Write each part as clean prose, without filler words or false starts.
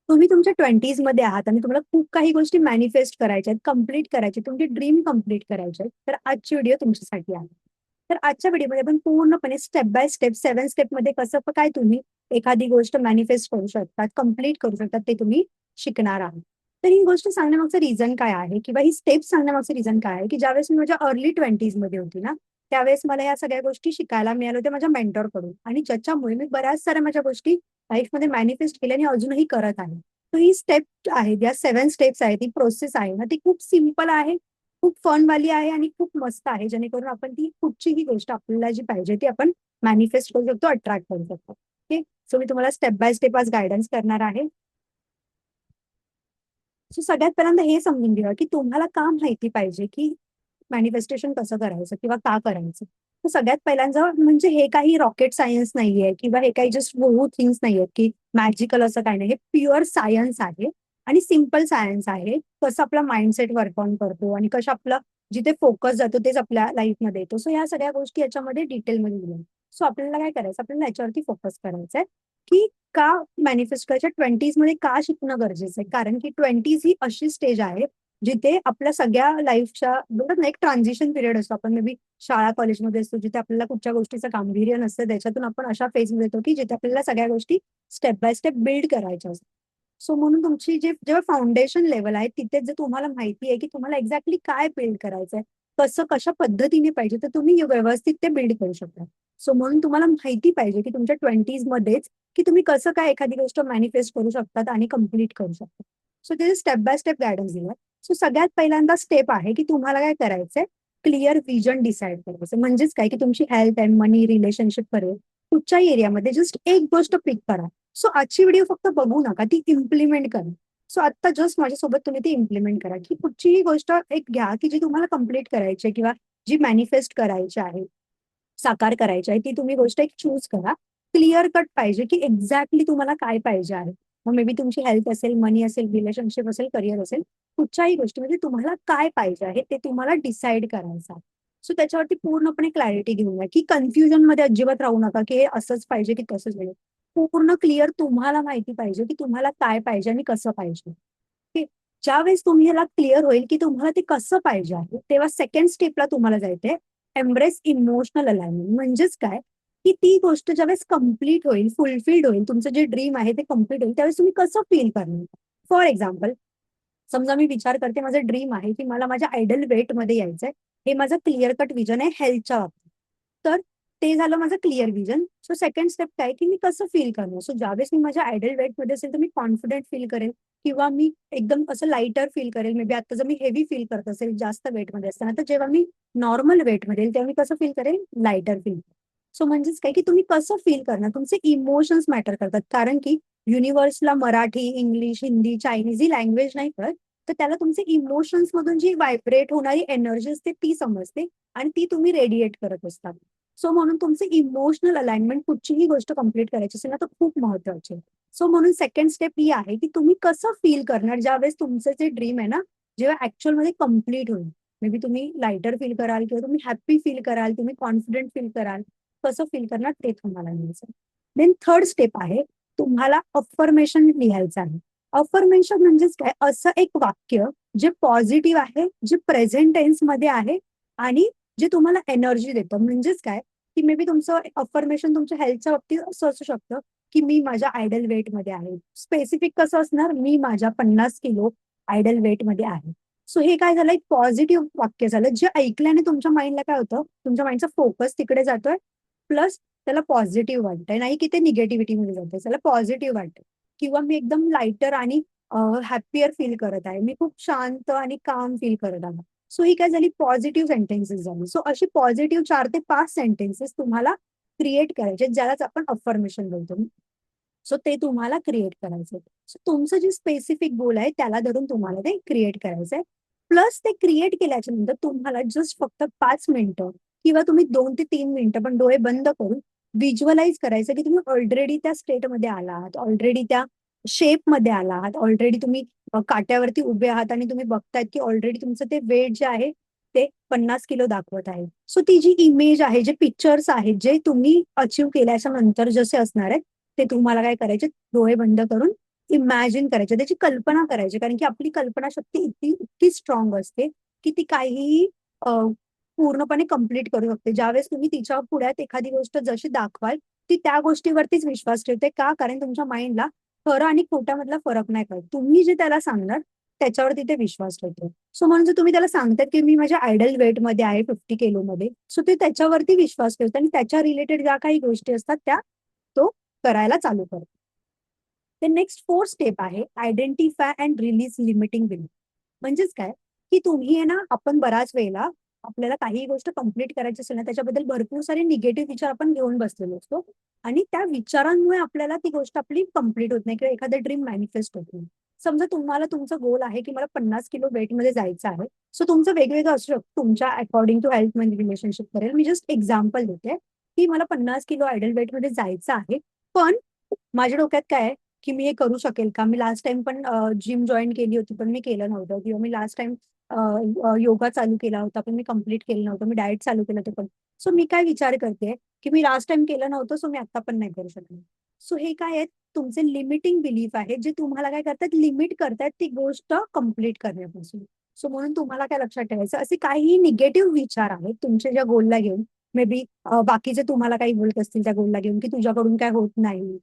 तुम्ही तुमच्या 20s मध्ये आहात आणि तुम्हाला खूप काही गोष्टी मॅनिफेस्ट करायच्या आहेत, कम्प्लीट करायचे, तुमचे ड्रीम कम्प्लीट करायचे आहेत, तर आजची व्हिडिओ तुमच्यासाठी आहे. तर आजच्या व्हिडिओमध्ये आपण पूर्णपणे स्टेप बाय स्टेप 7 स्टेप मध्ये कसं काय तुम्ही एखादी गोष्ट मॅनिफेस्ट करू शकतात, कम्प्लीट करू शकतात ते तुम्ही शिकणार आहात. तर ही गोष्ट सांगण्यामागचं रिझन काय आहे किंवा ही स्टेप सांगण्यामागचं रिझन काय आहे की ज्यावेळेस मी माझ्या अर्ली 20s मध्ये होती ना, त्यावेळेस मला या सगळ्या गोष्टी शिकायला मिळाल्या होत्या माझ्या मेंटॉर कडून आणि ज्याच्यामुळे मी बऱ्याच साऱ्या माझ्या गोष्टी लाईफमध्ये मॅनिफेस्ट केल्या आणि अजूनही करत आहे. तर ही स्टेप आहे, या 7 स्टेप्स आहेत, ही प्रोसेस आहे ना, ती खूप सिम्पल आहे, खूप फन वाली आहे आणि खूप मस्त आहे, जेणेकरून आपण ती कुठचीही गोष्ट आपल्याला जी पाहिजे ती आपण मॅनिफेस्ट करू शकतो, अट्रॅक्ट करू शकतो. ओके, सो मी तुम्हाला स्टेप बाय स्टेप आज गायडन्स करणार आहे. सो सगळ्यात पहिल्यांदा हे समजून घ्या की तुम्हाला का माहिती पाहिजे की मॅनिफेस्टेशन कसं करायचं किंवा का करायचं. तर सगळ्यात पहिल्यांदा म्हणजे हे काही रॉकेट सायन्स नाहीये किंवा हे काही जस्ट वो थिंग्स नाहीयेत की मॅजिकल असं काही नाही. हे प्युअर सायन्स आहे आणि सिम्पल सायन्स आहे. कसं आपला माइंडसेट वर्क ऑन करतो आणि कसं आपलं जिथे फोकस जातो तेच आपल्या लाईफमध्ये येतो. सो या सगळ्या गोष्टी याच्यामध्ये डिटेलमध्ये दिल्या. सो आपल्याला काय करायचं, आपल्याला याच्यावरती फोकस करायचा आहे की का मॅनिफेस्ट करायच्या 20s मध्ये का शिकणं गरजेचं आहे. कारण की 20s ही अशी स्टेज आहे जिथे आपल्या सगळ्या लाईफच्या बरोबर ना एक ट्रान्झिशन पिरियड असतो. आपण मे बी शाळा कॉलेजमध्ये असतो जिथे आपल्याला कुठच्या गोष्टीचं गांभीर्य नसतं, त्याच्यातून आपण अशा फेजमध्ये येतो की जिथे आपल्याला सगळ्या गोष्टी स्टेप बाय स्टेप बिल्ड करायच्या असतात. सो म्हणून तुमची जे जेव्हा फाउंडेशन लेवल आहे तिथे जर तुम्हाला माहिती आहे की तुम्हाला एक्झॅक्टली काय बिल्ड करायचंय, कसं कशा पद्धतीने पाहिजे, तर तुम्ही व्यवस्थित ते बिल्ड करू शकता. सो म्हणून तुम्हाला माहिती पाहिजे की तुमच्या 20s मध्येच की तुम्ही कसं काय एखादी गोष्ट मॅनिफेस्ट करू शकतात आणि कम्प्लीट करू शकता. सो त्याचे स्टेप बाय स्टेप गायडन्स दिला. सो सगळ्यात पहिल्यांदा स्टेप आहे की तुम्हाला काय करायचंय, क्लिअर विजन डिसाईड करायचं. म्हणजेच काय की तुमची हेल्थ अँड मनी रिलेशनशिप करेल कुठच्या एरियामध्ये जस्ट एक गोष्ट पिक करा. सो आजची व्हिडिओ फक्त बघू नका, ती इम्प्लिमेंट करा. सो आता जस्ट माझ्यासोबत तुम्ही ती इम्प्लिमेंट करा की कुठचीही गोष्ट एक घ्या की जी तुम्हाला कम्प्लीट करायची आहे किंवा जी मॅनिफेस्ट करायची आहे, साकार करायची आहे, ती तुम्ही गोष्ट एक चूज करा. क्लिअर कट पाहिजे की एक्झॅक्टली तुम्हाला काय पाहिजे आहे. मग मे बी तुमची हेल्थ असेल, मनी असेल, रिलेशनशिप असेल, करिअर असेल, कुठच्याही गोष्टीमध्ये तुम्हाला काय पाहिजे आहे ते तुम्हाला डिसाईड करायचं आहे. सो त्याच्यावरती पूर्णपणे क्लॅरिटी घेऊन या की कन्फ्युजन मध्ये अजिबात राहू नका की हे असंच पाहिजे की तसंच पाहिजे. पूर्ण क्लिअर तुम्हाला माहिती पाहिजे की तुम्हाला काय पाहिजे आणि कसं पाहिजे. ओके. ज्यावेळेस तुम्ही ह्याला क्लिअर होईल की तुम्हाला ते कसं पाहिजे आहे, तेव्हा सेकंड स्टेपला तुम्हाला जायचंय, एम्ब्रेस इमोशनल अलाइनमेंट. म्हणजेच काय की ती गोष्ट ज्यावेळेस कम्प्लीट होईल, फुलफिल्ड होईल, तुमचं जे ड्रीम आहे ते कम्प्लीट होईल, त्यावेळेस तुम्ही कसं फील करणार. फॉर एक्झाम्पल, समजा मी विचार करते, माझं ड्रीम आहे की मला माझ्या आयडल वेट मध्ये यायचंय. हे माझं क्लिअर कट विजन आहे हेल्थच्या बाबतीत. तर ते झालं माझं clear vision. So second step काय की मी कसं फील करणार. सो ज्यावेळेस मी माझ्या आयडल वेट मध्ये असेल तर मी कॉन्फिडंट फील करेल किंवा मी एकदम असं लाइटर फील करेल. मे बी आता जर मी हेवी फील करत असेल जास्त वेटमध्ये असताना, तर जेव्हा मी नॉर्मल वेटमध्ये येईल तेव्हा मी कसं फील करेल, लाइटर फील. सो म्हणजेच काय की तुम्ही कसं फील करणार, तुमचे इमोशन्स मॅटर करतात. कारण की युनिव्हर्सला मराठी, इंग्लिश, हिंदी, चायनीज ही लँग्वेज नाही कळत, तर त्याला तुमचे इमोशन्स मधून जी व्हायब्रेट होणारी एनर्जी असते ती समजते आणि ती तुम्ही रेडिएट करत असतात. सो म्हणून तुमचे इमोशनल अलाइनमेंट कुठचीही गोष्ट कम्प्लीट करायची असेल ना, तर खूप महत्वाची आहे. सो म्हणून सेकंड स्टेप ही आहे की तुम्ही कसं फील करणार ज्यावेळेस तुमचं जे ड्रीम आहे ना, जेव्हा ऍक्च्युअल मध्ये कम्प्लीट होईल. मे बी तुम्ही लाइटर फील कराल किंवा तुम्ही हॅप्पी फील कराल, तुम्ही कॉन्फिडंट फील कराल. कसं फील करणार ते तुम्हाला लिहायचं. देन थर्ड स्टेप आहे, तुम्हाला अफर्मेशन लिहायचं आहे. अफर्मेशन म्हणजेच काय, असं एक वाक्य जे पॉझिटिव्ह आहे, जे प्रेझेंट टेन्स मध्ये आहे आणि जे तुम्हाला एनर्जी देतं. म्हणजेच काय की मे बी तुमचं अफर्मेशन तुमच्या हेल्थच्या बाबतीत असं असू शकतं की मी माझ्या आयडल वेट मध्ये आहे. स्पेसिफिक कसं असणार, मी माझ्या 50 किलो आयडल वेट मध्ये आहे. सो हे काय झालं, एक पॉझिटिव्ह वाक्य झालं, जे ऐकल्याने तुमच्या माइंडला काय होतं, तुमच्या माइंडचा फोकस तिकडे जातोय. प्लस त्याला पॉझिटिव्ह वाटतंय, नाही की ते निगेटिव्हिटीमध्ये जातंय, त्याला पॉझिटिव्ह वाटतंय. किंवा मी एकदम लाइटर आणि हॅप्पियर फील करत आहे, मी खूप शांत आणि काम फील करत आहे. सो ही काय झाली, पॉझिटिव्ह सेंटेन्सेस झाली. सो अशी पॉझिटिव्ह 4 ते 5 सेंटेन्सेस तुम्हाला क्रिएट करायचे, ज्यालाच आपण अफर्मेशन बोलतो. सो ते तुम्हाला क्रिएट करायचंय. सो तुमचं जे स्पेसिफिक गोल आहे त्याला धरून तुम्हाला ते क्रिएट करायचंय. प्लस ते क्रिएट केल्याच्या नंतर तुम्हाला जस्ट फक्त 5 मिनिटं किंवा तुम्ही 2 ते 3 मिनिटं पण डोळे बंद करून व्हिज्युअलाइज करायचं की तुम्ही ऑलरेडी त्या स्टेटमध्ये आला आहात, ऑलरेडी त्या शेपमध्ये आला आहात, ऑलरेडी तुम्ही काट्यावरती उभे आहात आणि तुम्ही बघतायत की ऑलरेडी तुमचं ते वेट जे आहे ते 50 किलो दाखवत आहे. सो ती जी इमेज आहे, जे पिक्चर्स आहेत, जे तुम्ही अचीव्ह केल्याच्या नंतर जसे असणार आहेत, ते तुम्हाला काय करायचे, डोळे बंद करून इमॅजिन करायचे, त्याची कल्पना करायची. कारण की आपली कल्पनाशक्ती इतकी इतकी स्ट्रॉंग असते की ती काहीही अ, पूर्णपणे कंप्लीट करू शकते. ज्यावेळेस तुम्ही तिच्या पुढ्यात एखादी गोष्ट जशी दाखवाल, ती त्या गोष्टीवरतीच विश्वास ठेवते. का? कारण तुमच्या माइंडला खरं आणि खोट्यामधला फरक नाही कळत. तुम्ही जे त्याला सांगणार त्याच्यावरती ते विश्वास ठेवतो. सो म्हणून जर तुम्ही त्याला सांगतात की मी माझ्या आयडल वेटमध्ये आहे 50 किलोमध्ये, सो ते त्याच्यावरती विश्वास ठेवतो आणि त्याच्या रिलेटेड ज्या काही गोष्टी असतात त्या तो करायला चालू करतो. ते नेक्स्ट 4 स्टेप आहे identify and release limiting belief. म्हणजेच काय, की तुम्ही आहे ना, आपण बऱ्याच वेळेला आपल्याला काही गोष्ट कंप्लीट करायची असेल ना, त्याच्याबद्दल भरपूर सारे निगेटिव्ह विचार आपण घेऊन बसलेलो असतो आणि त्या विचारांमुळे आपल्याला ती गोष्ट आपली कंप्लीट होत नाही किंवा एखादं ड्रीम मॅनिफेस्ट होत नाही. समजा तुम्हाला तुमचा गोल आहे की मला 50 किलो वेटमध्ये जायचं आहे. सो तुमचं वेगवेगळं असू शकतं तुमच्या अकॉर्डिंग टू हेल्थ मध्ये रिलेशनशिप करेल. मी जस्ट एक्झाम्पल देते की मला 50 किलो आयडल वेटमध्ये जायचं आहे. पण माझ्या डोक्यात काय आहे की मी हे करू शकेल का? मी लास्ट टाइम पण जिम जॉईन केली होती, पण मी केलं नव्हतं किंवा मी लास्ट टाइम योगा चालू केला होता, पण मी कंप्लीट केलं नव्हतं. मी डाएट चालू केलं होतं पण. सो मी काय विचार करते, की मी लास्ट टाइम केलं नव्हतं, सो मी आता पण नाही करू शकणार. सो हे काय आहेत तुमचे लिमिटिंग बिलीफ आहे, जे तुम्हाला काय करतात लिमिट करतायत ती गोष्ट कंप्लीट करण्यापासून. सो म्हणून तुम्हाला काय लक्षात ठेवायचं, असे काही निगेटिव्ह विचार आहेत तुमच्या ज्या गोलला घेऊन, मे बी बाकीचे तुम्हाला काही बोलत असतील त्या गोलला घेऊन, की तुझ्याकडून काय होत नाही,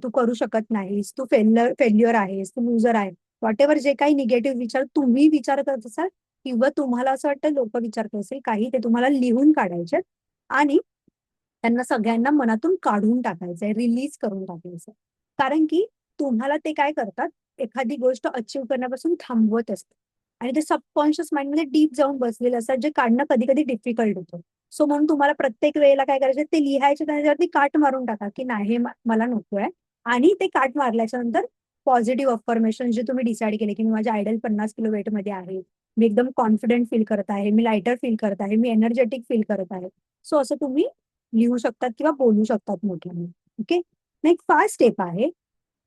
तू करू शकत नाहीस, तू फेल्युअर आहेस, तू लुझर आहे. व्हॉट एव्हर जे काही निगेटिव्ह विचार तुम्ही विचार करत असाल किंवा तुम्हाला असं वाटतं लोक विचार करत असेल काही, ते तुम्हाला लिहून काढायचे आणि त्यांना सगळ्यांना मनातून काढून टाकायचंय, रिलीज करून टाकायचं. कारण की तुम्हाला ते काय करतात, एखादी गोष्ट अचीव्ह करण्यापासून थांबवत असतात आणि ते सबकॉन्शियस माइंडमध्ये डीप जाऊन बसलेले असतात, जे काढणं कधी कधी डिफिकल्ट होतं. सो म्हणून तुम्हाला प्रत्येक वेळेला काय करायचं, ते लिहायचे त्याच्यावरती काट मारून टाका की नाही हे मला नकोय. आणि ते काट मारल्याच्या नंतर पॉझिटिव्ह अफर्मेशन जे तुम्ही डिसाईड केले की मी माझ्या आयडल 50 किलो वेटमध्ये आहे, मी एकदम कॉन्फिडंट फील करत आहे, मी लायटर फील करत आहे, मी एनर्जेटिक फील करत आहे. सो असं तुम्ही लिहू शकतात किंवा बोलू शकतात मोठ्याने. ओके. नेक्स्ट 5 स्टेप आहे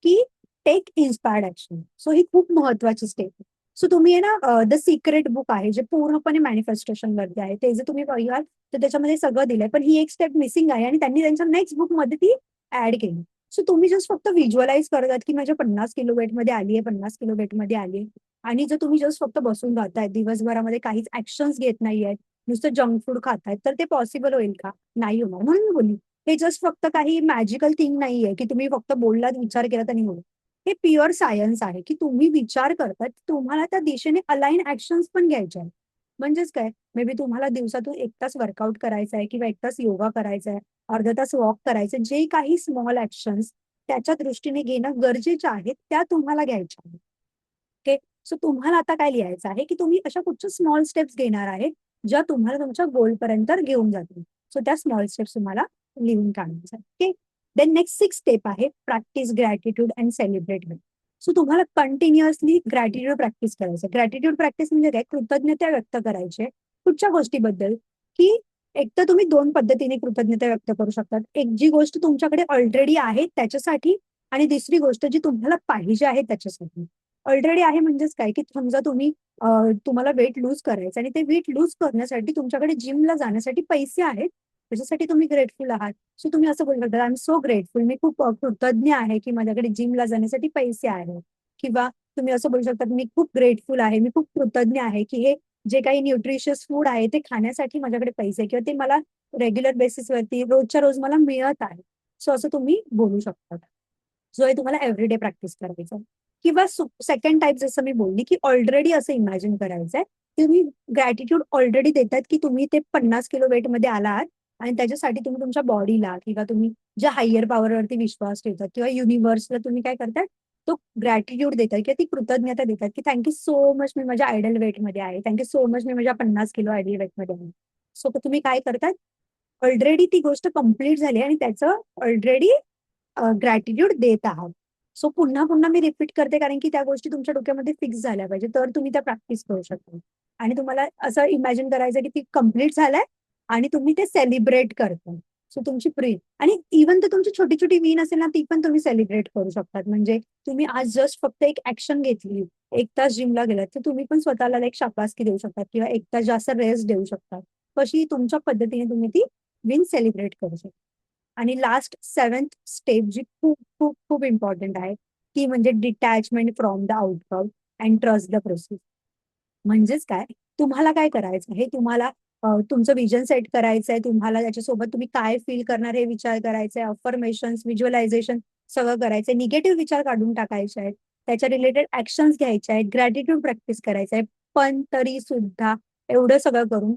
की टेक इन्स्पायर्ड ऍक्शन. सो ही खूप महत्वाची स्टेप आहे. सो तुम्ही आहे ना द सिक्रेट बुक आहे जे पूर्णपणे मॅनिफेस्टेशन वरती आहे, ते जर तुम्ही बघाल तर त्याच्यामध्ये सगळं दिलंय, पण ही एक स्टेप मिसिंग आहे आणि त्यांनी त्यांच्या नेक्स्ट बुक मध्ये ती ऍड केली. सो तुम्ही जस्ट फक्त व्हिज्युअलाइज करतात की माझ्या 50 किलो वेटमध्ये आली आहे, 50 किलो वेटमध्ये आली आहे. आणि जर तुम्ही जस्ट फक्त बसून राहताय दिवसभरामध्ये काहीच ऍक्शन्स घेत नाहीये, नुसतं जंक फूड खातायत, तर ते पॉसिबल होईल का? नाही होणार. म्हणून मी बोलली हे जस्ट फक्त काही मॅजिकल थिंग नाहीये की तुम्ही फक्त बोललात, विचार केला आणि होईल. हे प्युअर सायन्स आहे की तुम्ही विचार करतात, तुम्हाला त्या दिशेने अलाइन ऍक्शन्स पण घ्यायचे आहेत. म्हणजेच काय, मे बी तुम्हाला दिवसातून 1 तास वर्कआउट करायचा आहे किंवा 1 तास योगा करायचा आहे, अर्धा तास वॉक करायचं, जे काही स्मॉल ऍक्शन्स त्याच्या दृष्टीने घेणं गरजेच्या आहेत त्या तुम्हाला घ्यायच्या आहेत. ओके. सो तुम्हाला आता काय लिहायचं आहे की तुम्ही अशा कुठच्या स्मॉल स्टेप्स घेणार आहे ज्या तुम्हाला तुमच्या गोलपर्यंत घेऊन जातील. सो त्या स्मॉल स्टेप्स तुम्हाला लिहून काढायचं. ओके. देन नेक्स्ट 6 स्टेप आहे practice gratitude and celebrate. So तुम्हाला कंटिन्युअसली ग्रॅटिट्यूड प्रॅक्टिस करायचं. ग्रॅटिट्यूड प्रॅक्टिस म्हणजे काय, कृतज्ञता व्यक्त करायची कुठच्या गोष्टीबद्दल, की एक तर तुम्ही 2 पद्धतीने कृतज्ञता व्यक्त करू शकतात. एक जी गोष्ट तुमच्याकडे ऑलरेडी आहे त्याच्यासाठी आणि दुसरी गोष्ट जी तुम्हाला पाहिजे आहे त्याच्यासाठी. ऑलरेडी आहे म्हणजेच काय, की समजा तुम्ही तुम्हाला वेट लूज करायचं आणि ते वेट लूज करण्यासाठी तुमच्याकडे जिमला जाण्यासाठी पैसे आहेत, त्याच्यासाठी तुम्ही ग्रेटफुल आहात. सो तुम्ही असं बोलू शकता, आय एम सो ग्रेटफुल. मी खूप कृतज्ञ आहे की माझ्याकडे जिमला जाण्यासाठी पैसे आहेत. किंवा तुम्ही असं बोलू शकता, मी खूप ग्रेटफुल आहे, मी खूप कृतज्ञ आहे की हे जे काही न्यूट्रिशियस फूड आहे ते खाण्यासाठी माझ्याकडे पैसे किंवा ते मला रेग्युलर बेसिसवरती रोजच्या रोज मला मिळत आहे. सो असं तुम्ही बोलू शकता. जो आहे तुम्हाला एव्हरीडे प्रॅक्टिस करायचं. किंवा सेकंड टाईप जसं मी बोलली की ऑलरेडी असं इमॅजिन करायचंय, तुम्ही ग्रॅटिट्यूड ऑलरेडी देतात की तुम्ही ते 50 किलो वेटमध्ये आलात आणि त्याच्यासाठी तुम्ही तुमच्या बॉडीला किंवा तुम्ही ज्या हायर पॉवरवरती विश्वास ठेवतात किंवा युनिव्हर्सला तुम्ही काय करतात, तो ग्रॅटिट्यूड देतात किंवा ती कृतज्ञता देतात की थँक्यू सो मच मी माझ्या आयडल वेटमध्ये आहे, थँक्यू सो मच मी माझ्या 50 किलो आयडल वेटमध्ये आहे. सो तुम्ही काय करतात, ऑलरेडी ती गोष्ट कंप्लीट झाली आणि त्याचं ऑलरेडी ग्रॅटिट्यूड देत आहात. सो पुन्हा पुन्हा मी रिपीट करते कारण की त्या गोष्टी तुमच्या डोक्यामध्ये फिक्स झाल्या पाहिजे, तर तुम्ही त्या प्रॅक्टिस करू शकता. आणि तुम्हाला असं इमॅजिन करायचं की ती कंप्लीट झालंय आणि तुम्ही ते सेलिब्रेट करता. सो तुमची प्री आणि इव्हन तर तुमची छोटी छोटी विन असेल ना, ती पण तुम्ही सेलिब्रेट करू शकतात. म्हणजे तुम्ही आज जस्ट फक्त एक ऍक्शन घेतली, 1 तास जिमला गेलात, तर तुम्ही पण स्वतःला एक शाबासकी देऊ शकतात किंवा 1 तास जास्त रेस्ट देऊ शकतात. कशी तुमच्या पद्धतीने तुम्ही ती विन सेलिब्रेट करू शकता. आणि लास्ट 7th स्टेप जी खूप खूप खूप इम्पॉर्टंट आहे, की म्हणजे detachment from the outcome and trust the process. म्हणजेच काय, तुम्हाला काय करायचं हे तुम्हाला तुमचं विजन सेट करायचंय, तुम्हाला त्याच्यासोबत तुम्ही काय फील करणार हे विचार करायचे, अफर्मेशन्स, व्हिज्युअलायझेशन सगळं करायचंय, निगेटिव्ह विचार काढून टाकायचे आहेत, त्याच्या रिलेटेड ऍक्शन्स घ्यायचे आहेत, ग्रॅटिट्यूड प्रॅक्टिस करायचं आहे. पण तरी सुद्धा एवढं सगळं करून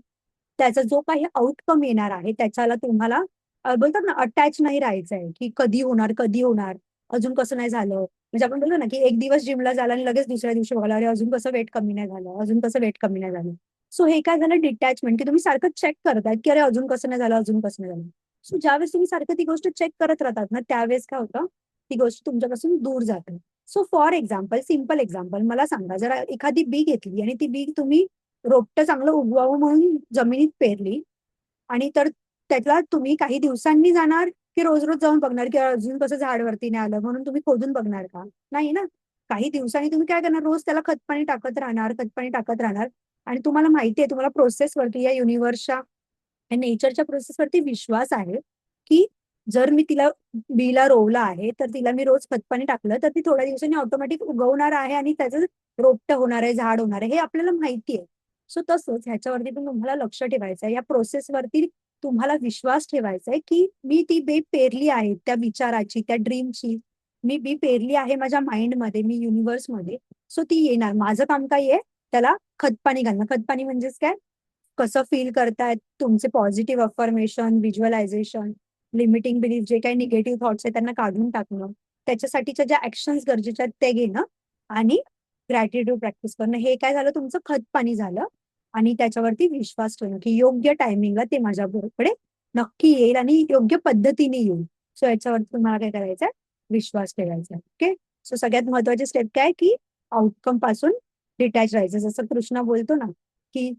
त्याचा जो काही आउटकम येणार आहे त्याच्याला तुम्हाला बोलतात ना अटॅच नाही राहायचं आहे, की कधी होणार, कधी होणार, अजून कसं नाही झालं. म्हणजे आपण बोलतो ना की एक दिवस जिमला झाला आणि लगेच दुसऱ्या दिवशी बघायला अरे अजून कसं वेट कमी नाही झालं, अजून कसं वेट कमी नाही झालं. सो हे काय झालं डिटॅचमेंट, की तुम्ही सारखं चेक करतायत की अरे अजून कसं नाही झालं, अजून कसं नाही झालं. सो ज्यावेळेस तुम्ही सारखं ती गोष्ट चेक करत राहतात ना त्यावेळेस काय होतं, ती गोष्ट तुमच्यापासून दूर जाते. So for example, simple example मला सांगा, जर एखादी बी घेतली आणि ती बी तुम्ही रोपटं चांगलं उगवावं म्हणून जमिनीत पेरली, आणि तर त्याला तुम्ही काही दिवसांनी जाणार की रोज रोज जाऊन बघणार की अजून कसं झाड वरती नाही आलं म्हणून तुम्ही खोदून बघणार का? नाही ना. काही दिवसांनी तुम्ही काय करणार, रोज त्याला खतपाणी टाकत राहणार, खतपाणी टाकत राहणार. आणि तुम्हाला माहिती आहे, तुम्हाला प्रोसेसवरती, या युनिव्हर्सच्या, या नेचरच्या प्रोसेसवरती विश्वास आहे, की जर मी तिला बीला रोवलं आहे तर तिला मी रोज खतपाणी टाकलं तर ती थोड्या दिवसांनी ऑटोमॅटिक उगवणार आहे आणि त्याचं रोपटं होणार आहे, झाड होणार आहे, हे आपल्याला माहिती आहे. सो तसंच ह्याच्यावरती पण तुम्हाला लक्ष ठेवायचं आहे, या प्रोसेसवरती तुम्हाला विश्वास ठेवायचा आहे, की मी ती बी पेरली आहे, त्या विचाराची, त्या ड्रीमची मी बी पेरली आहे माझ्या माइंडमध्ये, मी युनिव्हर्समध्ये. सो ती येणार. माझं काम काय आहे, त्याला खतपाणी घालणं. खतपाणी म्हणजेच काय, कसं फील करतायत तुमचे positive affirmation, visualisation, limiting belief, जे काही निगेटिव्ह थॉट्स आहेत त्यांना काढून टाकणं, त्याच्यासाठीच्या ज्या ऍक्शन्स गरजेच्या आहेत ते घेणं, आणि ग्रॅटिट्यूड प्रॅक्टिस करणं. हे काय झालं, तुमचं खतपाणी झालं. आणि त्याच्यावरती विश्वास ठेवणं, की योग्य टायमिंगला ते माझ्याकडे नक्की येईल आणि योग्य पद्धतीने येईल. सो याच्यावरती तुम्हाला काय करायचंय, विश्वास ठेवायचा आहे. ओके. सो सगळ्यात महत्वाची स्टेप काय, की आउटकम पासून डिटॅच राहायचं. जसं कृष्ण बोलतो ना, की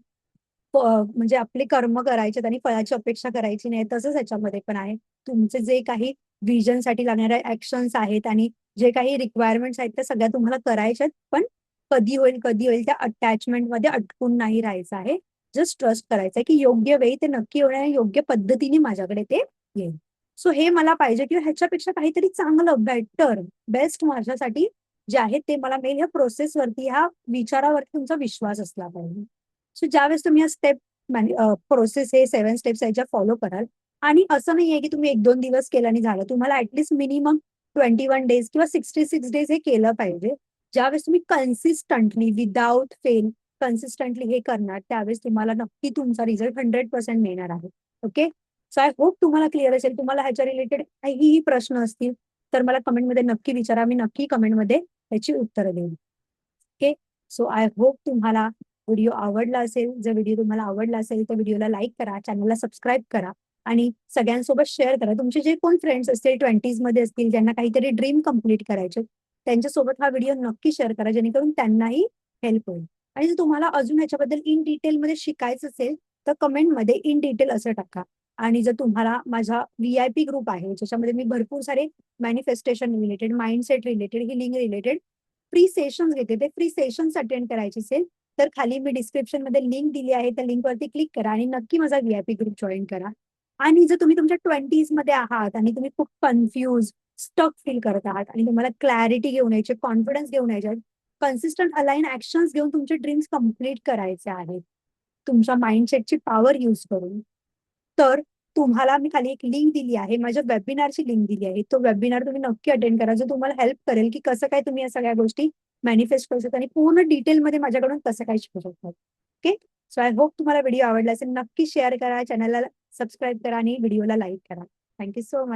म्हणजे आपले कर्म करायचे आणि फळाची अपेक्षा करायची नाही, तसंच ह्याच्यामध्ये पण आहे. तुमचे जे काही व्हिजनसाठी लागणाऱ्या ऍक्शन्स आहेत आणि जे काही रिक्वायरमेंट्स आहेत त्या सगळ्या तुम्हाला करायच्या आहेत, पण कधी होईल, कधी होईल त्या अटॅचमेंटमध्ये अटकून नाही राहायचं आहे. जस्ट ट्रस्ट करायचं आहे, की योग्य वेळी ते नक्की होणार आहे, योग्य पद्धतीने माझ्याकडे ते येईल. सो हे मला पाहिजे, किंवा ह्याच्यापेक्षा काहीतरी चांगलं, बेटर, बेस्ट माझ्यासाठी जे आहे ते मला मिळेल. ह्या प्रोसेसवरती, ह्या विचारावरती तुमचा विश्वास असला पाहिजे. सो ज्यावेळेस तुम्ही स्टेप प्रोसेस, हे 7 स्टेप्स याच्या फॉलो कराल, आणि असं नाहीये की तुम्ही 1-2 दिवस केलं आणि झालं. तुम्हाला ऍटलीस्ट मिनिमम 21 डेज किंवा 66 डेज हे केलं पाहिजे. ज्यावेळेस तुम्ही कन्सिस्टंटली, विदाउट फेल, कन्सिस्टंटली हे करणार, त्यावेळेस तुम्हाला नक्की तुमचा रिझल्ट 100% मिळणार आहे. ओके. सो आय होप तुम्हाला क्लिअर असेल. तुम्हाला ह्याच्या रिलेटेड काहीही प्रश्न असतील तर मला कमेंटमध्ये नक्की विचारा. मी नक्की कमेंटमध्ये त्याची उत्तरं देईन. ओके. सो आय होप तुम्हाला व्हिडिओ आवडला असेल. जर व्हिडिओ तुम्हाला आवडला असेल तर व्हिडिओला लाईक करा, चॅनलला सबस्क्राईब करा आणि सगळ्यांसोबत शेअर करा. तुमचे जे कोण फ्रेंड्स असतील 20s मध्ये असतील, ज्यांना काहीतरी ड्रीम कंप्लीट करायचे, त्यांच्यासोबत हा व्हिडिओ नक्की शेअर करा, जेणेकरून त्यांनाही हेल्प होईल. आणि जर तुम्हाला अजून ह्याच्याबद्दल इन डिटेलमध्ये शिकायचं असेल तर कमेंटमध्ये इन डिटेल असं टाका. आणि जर तुम्हाला माझा VIP ग्रुप आहे, ज्याच्यामध्ये मी भरपूर सारे manifestation related, mindset related, healing related free sessions घेते, ते फ्री सेशन्स अटेंड करायचे असेल तर खाली मी डिस्क्रिप्शन मध्ये लिंक दिली आहे, त्या लिंकवरती क्लिक करा आणि नक्की माझा VIP ग्रुप जॉईन करा. आणि जर तुम्ही तुमच्या 20s मध्ये आहात आणि तुम्ही खूप कन्फ्युज, स्टक फील करत आहात आणि तुम्हाला क्लॅरिटी घेऊन यायची, कॉन्फिडन्स घेऊन यायचे, कन्सिस्टंट अलाइन ऍक्शन्स घेऊन तुमचे ड्रीम्स कम्प्लीट करायचे आहेत तुमच्या माइंडसेटची पॉवर यूज करून, तर तुम्हाला मी खाली एक लिंक दिली आहे, माझ्या वेबिनारची लिंक दिली आहे. तो वेबिनार तुम्ही नक्की अटेंड करा, जो तुम्हाला हेल्प करेल की कसं काय तुम्ही या सगळ्या गोष्टी मॅनिफेस्ट करू शकता आणि पूर्ण डिटेलमध्ये माझ्याकडून कसं काय शिकू शकतात. ओके. सो आय होप तुम्हाला व्हिडिओ आवडला असेल. नक्की शेअर करा, चॅनलला सबस्क्राईब करा आणि व्हिडिओला लाईक करा. Thank you so much.